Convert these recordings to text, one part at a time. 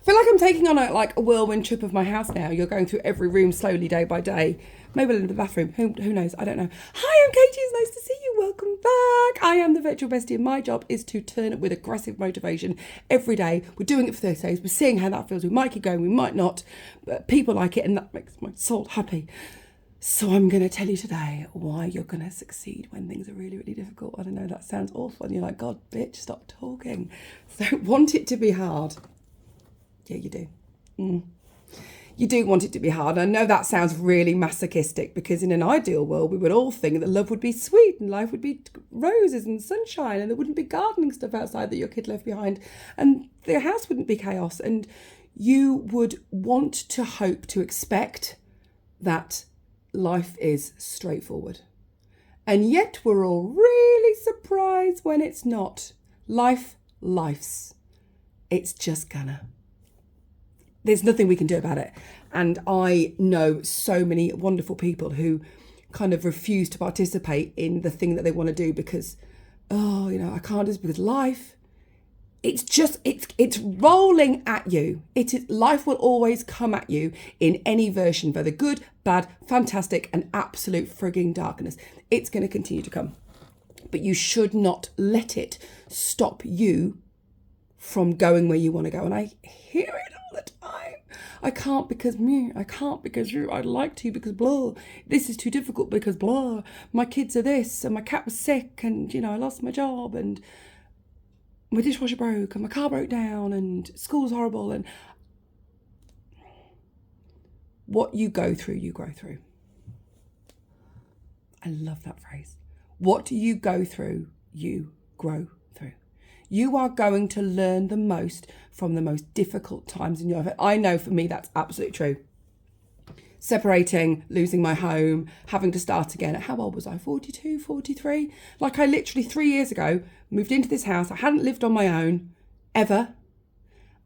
I feel like I'm taking on a whirlwind trip of my house now. You're going through every room slowly, day by day. Maybe in the bathroom. Who knows? I don't know. Hi, I'm Katie. It's nice to see you. Welcome back. I am the Virtual Bestie, and my job is to turn up with aggressive motivation every day. We're doing it for 30 days. We're seeing how that feels. We might keep going. We might not. But people like it, and that makes my soul happy. So I'm going to tell you today why you're going to succeed when things are really, really difficult. I don't know, that sounds awful. And you're like, God, bitch, stop talking. So want it to be hard. Yeah, you do. You do want it to be hard. I know that sounds really masochistic, because in an ideal world, we would all think that love would be sweet and life would be roses and sunshine, and there wouldn't be gardening stuff outside that your kid left behind, and the house wouldn't be chaos. And you would want to hope to expect that life is straightforward. And yet we're all really surprised when it's not. Life's. It's just gonna. There's nothing we can do about it. And I know so many wonderful people who kind of refuse to participate in the thing that they want to do because, I can't do this because life, it's rolling at you. Life will always come at you in any version, whether good, bad, fantastic, and absolute frigging darkness. It's going to continue to come. But you should not let it stop you from going where you want to go. And I hear it all the time. I can't because me. I can't because you. I'd like to because blah. This is too difficult because blah. My kids are this, and my cat was sick, and I lost my job, and my dishwasher broke, and my car broke down, and school's horrible. And what you go through, you grow through. I love that phrase. What you go through, you grow through. You are going to learn the most from the most difficult times in your life. I know for me that's absolutely true. Separating, losing my home, having to start again. How old was I? 42, 43? Like I literally 3 years ago moved into this house. I hadn't lived on my own ever.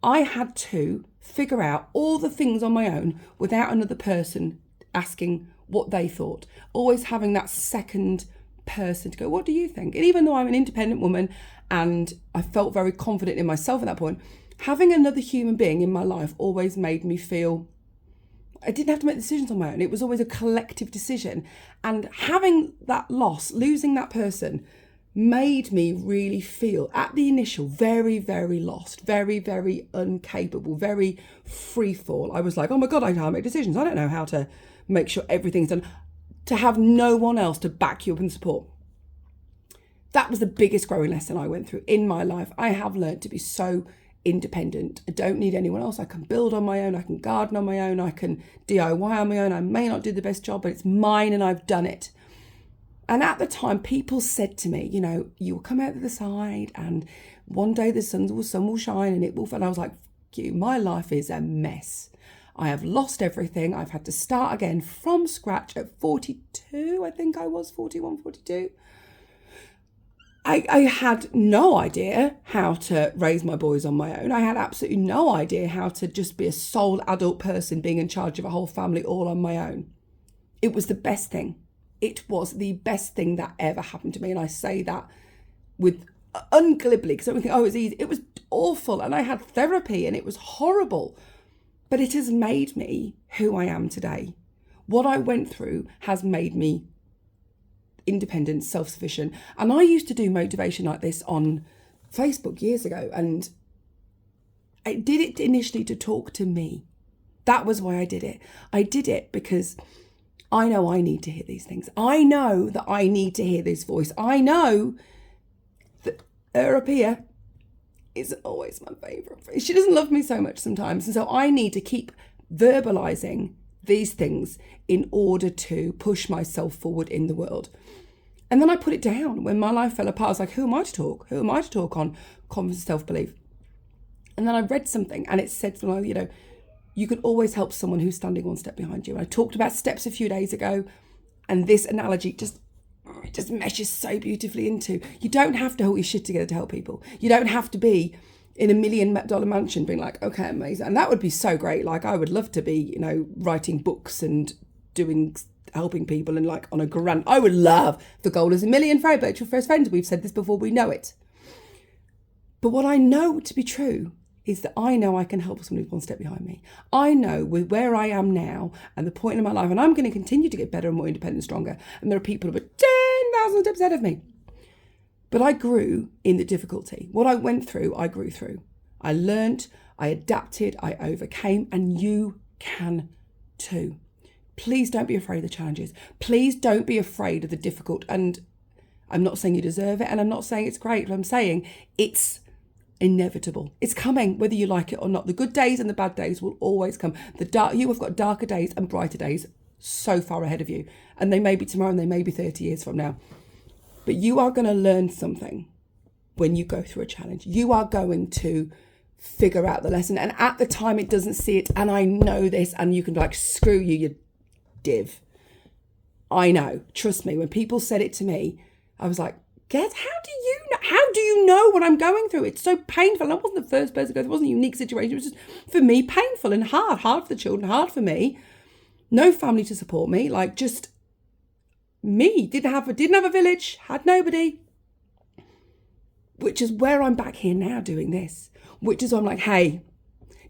I had to figure out all the things on my own without another person asking what they thought. Always having that second person to go, what do you think? And even though I'm an independent woman and I felt very confident in myself at that point, having another human being in my life always made me feel I didn't have to make decisions on my own. It was always a collective decision. And having that loss, losing that person, made me really feel, at the initial, very, very lost, very, very incapable, very free fall. I was like, oh my God, I can't make decisions. I don't know how to make sure everything's done. To have no one else to back you up and support. That was the biggest growing lesson I went through in my life. I have learned to be so independent. I don't need anyone else. I can build on my own. I can garden on my own. I can DIY on my own. I may not do the best job, but it's mine and I've done it. And at the time, people said to me, you will come out the side and one day the sun will shine and it will. And I was like, fuck you, my life is a mess. I have lost everything. I've had to start again from scratch at 42. I think I was 41, 42. I had no idea how to raise my boys on my own. I had absolutely no idea how to just be a sole adult person being in charge of a whole family all on my own. It was the best thing. It was the best thing that ever happened to me. And I say that with unglibly, because I don't think, it was easy. It was awful. And I had therapy and it was horrible. But it has made me who I am today. What I went through has made me independent, self-sufficient. And I used to do motivation like this on Facebook years ago. And I did it initially to talk to me. That was why I did it. I did it because I know I need to hear these things. I know that I need to hear this voice. I know that Europea isn't always my favourite. She doesn't love me so much sometimes. And so I need to keep verbalising these things in order to push myself forward in the world. And then I put it down. When my life fell apart, I was like, who am I to talk? Who am I to talk on confidence and self-belief? And then I read something and it said, you can always help someone who's standing one step behind you. And I talked about steps a few days ago, and this analogy just meshes so beautifully into, you don't have to hold your shit together to help people. You don't have to be in $1 million mansion being like, okay, amazing. And that would be so great. Like I would love to be, writing books and helping people and like on a grand, I would love, the goal is $1 million for our virtual first friends. We've said this before, we know it. But what I know to be true is that I know I can help somebody who's one step behind me. I know with where I am now and the point in my life, and I'm going to continue to get better and more independent and stronger. And there are people who are 10,000 steps ahead of me. But I grew in the difficulty. What I went through, I grew through. I learned, I adapted, I overcame, and you can too. Please don't be afraid of the challenges. Please don't be afraid of the difficult. And I'm not saying you deserve it, and I'm not saying it's great, but I'm saying it's inevitable. It's coming, whether you like it or not. The good days and the bad days will always come. You have got darker days and brighter days so far ahead of you. And they may be tomorrow and they may be 30 years from now. But you are going to learn something when you go through a challenge. You are going to figure out the lesson. And at the time it doesn't see it. And I know this, and you can be like, screw you, you div. I know. Trust me. When people said it to me, I was like, how do you know what I'm going through? It's so painful. I wasn't the first person to go through. It wasn't a unique situation. It was just, for me, painful and hard for the children, hard for me. No family to support me, like just me. Didn't have a village, had nobody. Which is where I'm back here now doing this. Which is why I'm like, hey,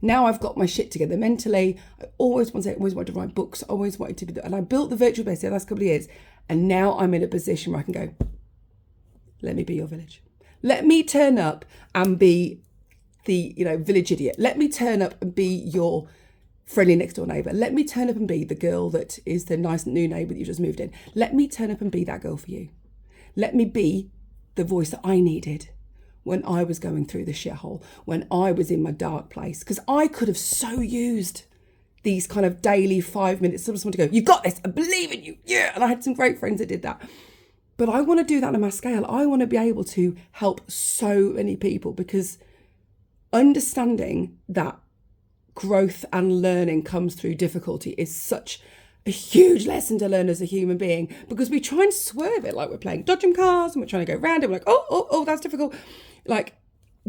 now I've got my shit together mentally. I always wanted to write books. I always wanted to be, and I built the Virtual Bestie the last couple of years. And now I'm in a position where I can go, let me be your village. Let me turn up and be the, village idiot. Let me turn up and be your friendly next door neighbour. Let me turn up and be the girl that is the nice new neighbour that you just moved in. Let me turn up and be that girl for you. Let me be the voice that I needed when I was going through the shithole, when I was in my dark place. Because I could have so used these kind of daily 5 minutes. Someone to go, you got this, I believe in you. Yeah. And I had some great friends that did that. But I want to do that on a mass scale. I want to be able to help so many people, because understanding that growth and learning comes through difficulty is such a huge lesson to learn as a human being, because we try and swerve it like we're playing dodgem cars and we're trying to go round it. We're like, oh, that's difficult. Like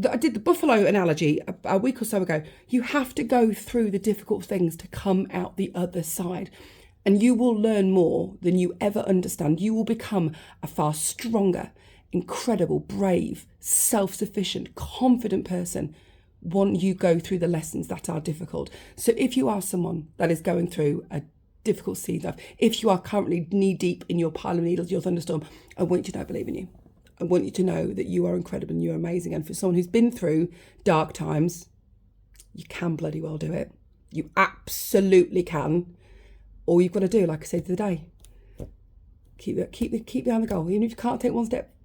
I did the buffalo analogy a week or so ago. You have to go through the difficult things to come out the other side. And you will learn more than you ever understand. You will become a far stronger, incredible, brave, self-sufficient, confident person when you go through the lessons that are difficult. So if you are someone that is going through a difficult season, if you are currently knee-deep in your pile of needles, your thunderstorm, I want you to know I believe in you. I want you to know that you are incredible and you're amazing. And for someone who's been through dark times, you can bloody well do it. You absolutely can. All you've got to do, like I said the other day, keep behind the goal. Even if you can't take one step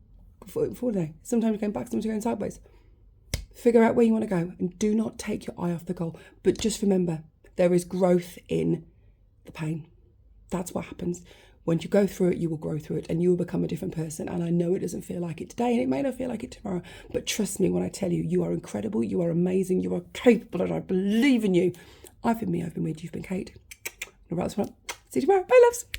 forward today, sometimes you're going back, sometimes you're going sideways. Figure out where you want to go and do not take your eye off the goal. But just remember, there is growth in the pain. That's what happens. When you go through it, you will grow through it and you will become a different person. And I know it doesn't feel like it today and it may not feel like it tomorrow. But trust me when I tell you, you are incredible, you are amazing, you are capable, and I believe in you. I've been me, I've been with you, you've been Kate. See you tomorrow. Bye, loves.